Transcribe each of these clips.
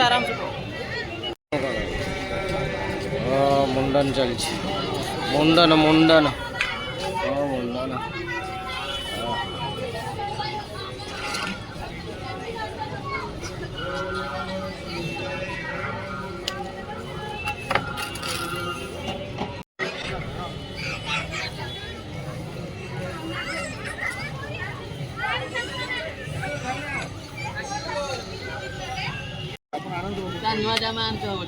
आराम से मुंडन चलছে मुंडन मुंडन मुंडन नुआ जामा आनते हो बोल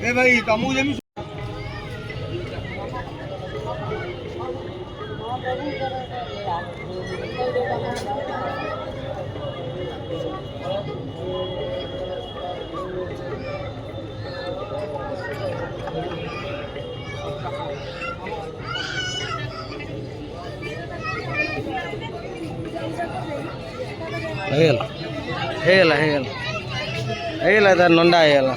ए भाई तमु जमी तार नंडा हेगला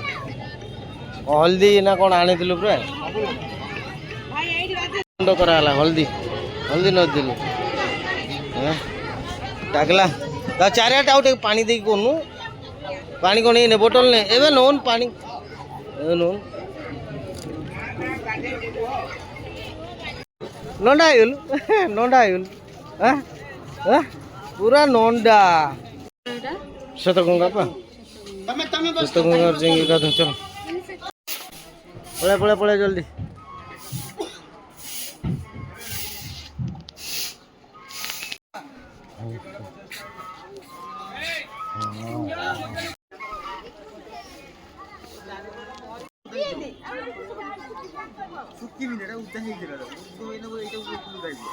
हल्दी ना कौन आनी पूरा मुंड कराला हल्दी हल्दी न दिलु डाकला ता चारियाटा आउ पानी दे कोनु पानी कोन ने बोतल ने एबे नोन पानी ए नोन नंडा हेगलु हां पूरा नंडा शतगंगा पा शतगंगा जेंगे का तो चलो पड़े जल्दी सुक्की मिनेटा उद्दा हे गेला तो एनो एटा उद्दा गाइबो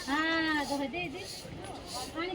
हाँ दे पानी